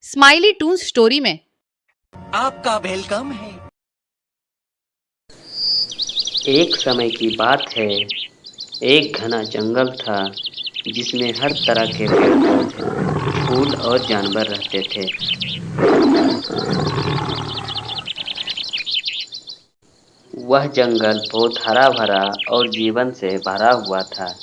Smiley Toons story में। आपका welcome है। एक समय की बात है। एक घना जंगल था जिसमें हर तरह के पेड़ पौधे, फूल और जानवर रहते थे। वह जंगल बहुत हरा भरा और जीवन से भरा हुआ था।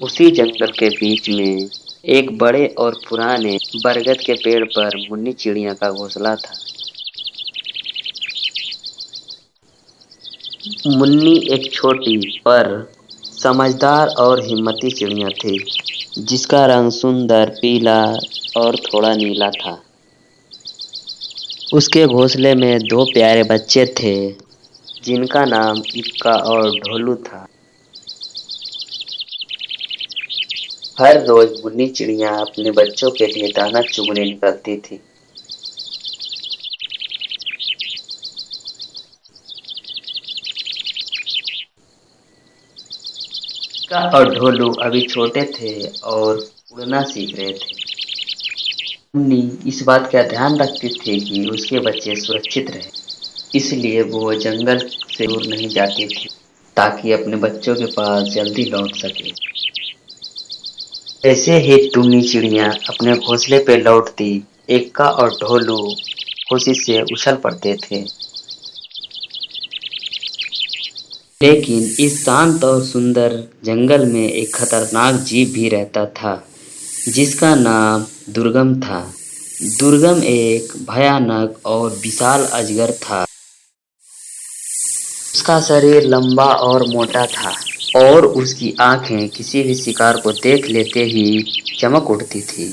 उसी जंगल के बीच में एक बड़े और पुराने बरगद के पेड़ पर मुन्नी चिड़िया का घोंसला था। मुन्नी एक छोटी पर समझदार और हिम्मती चिड़िया थी, जिसका रंग सुंदर पीला और थोड़ा नीला था। उसके घोंसले में दो प्यारे बच्चे थे, जिनका नाम इक्का और ढोलू था। हर रोज मुन्नी चिड़िया अपने बच्चों के लिए दाना चुगने निकलती थी। इक्का और ढोलू अभी छोटे थे और उड़ना सीख रहे थे। मुन्नी इस बात का ध्यान रखती थी कि उसके बच्चे सुरक्षित रहे, इसलिए वो जंगल से दूर नहीं जाती थी ताकि अपने बच्चों के पास जल्दी लौट सके। जैसे ही टुन्नी चिड़िया अपने घोंसले पे लौटती, इक्का और ढोलू खुशी से उछल पड़ते थे। लेकिन इस शांत और सुंदर जंगल में एक खतरनाक जीव भी रहता था, जिसका नाम दुर्गम था। दुर्गम एक भयानक और विशाल अजगर था। उसका शरीर लंबा और मोटा था और उसकी आंखें किसी भी शिकार को देख लेते ही चमक उठती थी।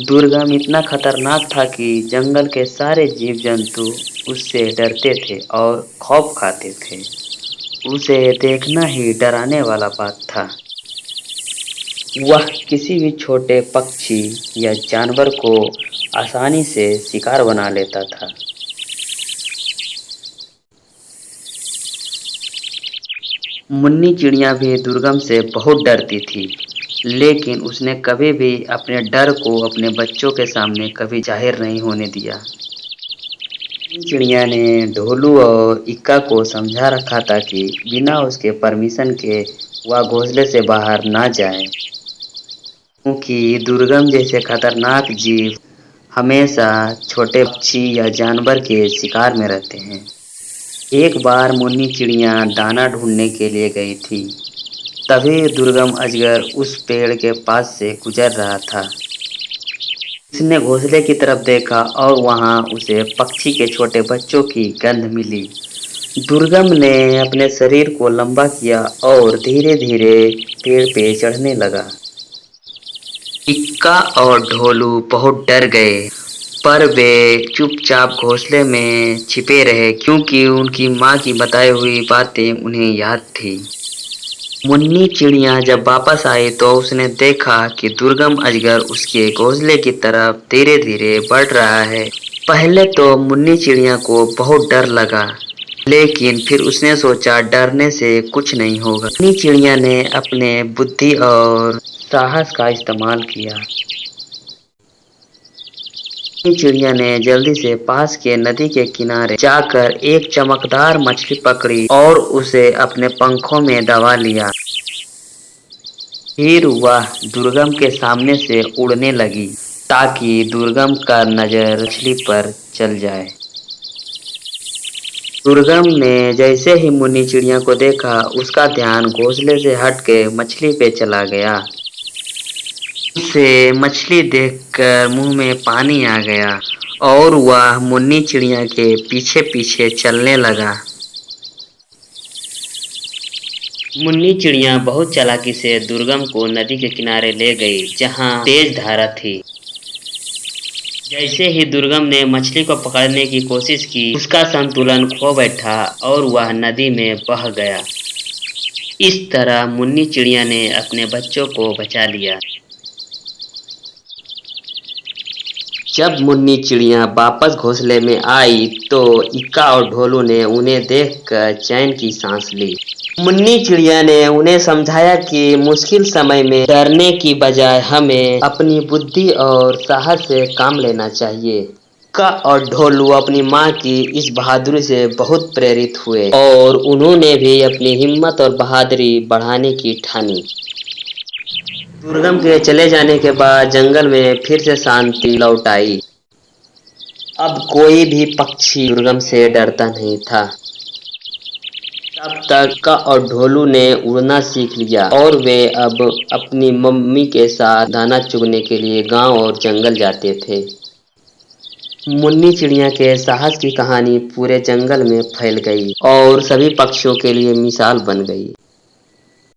दुर्गम इतना खतरनाक था कि जंगल के सारे जीव जंतु उससे डरते थे और खौफ खाते थे। उसे देखना ही डराने वाला बात था। वह किसी भी छोटे पक्षी या जानवर को आसानी से शिकार बना लेता था। मुन्नी चिड़िया भी दुर्गम से बहुत डरती थी, लेकिन उसने कभी भी अपने डर को अपने बच्चों के सामने कभी जाहिर नहीं होने दिया। मुन्नी चिड़िया ने ढोलू और इक्का को समझा रखा था कि बिना उसके परमिशन के वह घोंसले से बाहर ना जाए, क्योंकि दुर्गम जैसे खतरनाक जीव हमेशा छोटे पक्षी या जानवर के शिकार में रहते हैं। एक बार मुन्नी चिड़िया दाना ढूंढने के लिए गई थी। तभी दुर्गम अजगर उस पेड़ के पास से गुजर रहा था। उसने घोंसले की तरफ देखा और वहां उसे पक्षी के छोटे बच्चों की गंध मिली। दुर्गम ने अपने शरीर को लंबा किया और धीरे धीरे पेड़ पे चढ़ने लगा। इक्का और ढोलू बहुत डर गए, पर वे चुपचाप घोंसले में छिपे रहे, क्योंकि उनकी माँ की बताई हुई बातें उन्हें याद थी। मुन्नी चिड़िया जब वापस आई तो उसने देखा कि दुर्गम अजगर उसके घोंसले की तरफ धीरे धीरे बढ़ रहा है। पहले तो मुन्नी चिड़िया को बहुत डर लगा, लेकिन फिर उसने सोचा डरने से कुछ नहीं होगा। मुन्नी चिड़िया ने अपने बुद्धि और साहस का इस्तेमाल किया। मुन्नी चिड़िया ने जल्दी से पास के नदी के किनारे जाकर एक चमकदार मछली पकड़ी और उसे अपने पंखों में दबा लिया। फिर वह दुर्गम के सामने से उड़ने लगी ताकि दुर्गम का नजर मछली पर चल जाए। दुर्गम ने जैसे ही मुन्नी चिड़िया को देखा, उसका ध्यान घोंसले से हट के मछली पे चला गया। उसे मछली देखकर मुंह में पानी आ गया और वह मुन्नी चिड़िया के पीछे पीछे चलने लगा। मुन्नी चिड़िया बहुत चालाकी से दुर्गम को नदी के किनारे ले गई, जहां तेज धारा थी। जैसे ही दुर्गम ने मछली को पकड़ने की कोशिश की, उसका संतुलन खो बैठा और वह नदी में बह गया। इस तरह मुन्नी चिड़िया ने अपने बच्चों को बचा लिया। जब मुन्नी चिड़िया वापस घोंसले में आई तो इक्का और ढोलू ने उन्हें देखकर चैन की सांस ली। मुन्नी चिड़िया ने उन्हें समझाया कि मुश्किल समय में डरने की बजाय हमें अपनी बुद्धि और साहस से काम लेना चाहिए। का और ढोलू अपनी माँ की इस बहादुरी से बहुत प्रेरित हुए और उन्होंने भी अपनी हिम्मत और बहादुरी बढ़ाने की ठानी। दुर्गम के चले जाने के बाद जंगल में फिर से शांति लौट आई। अब कोई भी पक्षी दुर्गम से डरता नहीं था। तब तक का और ढोलू ने उड़ना सीख लिया और वे अब अपनी मम्मी के साथ दाना चुगने के लिए गांव और जंगल जाते थे। मुन्नी चिड़िया के साहस की कहानी पूरे जंगल में फैल गई और सभी पक्षियों के लिए मिसाल बन गई।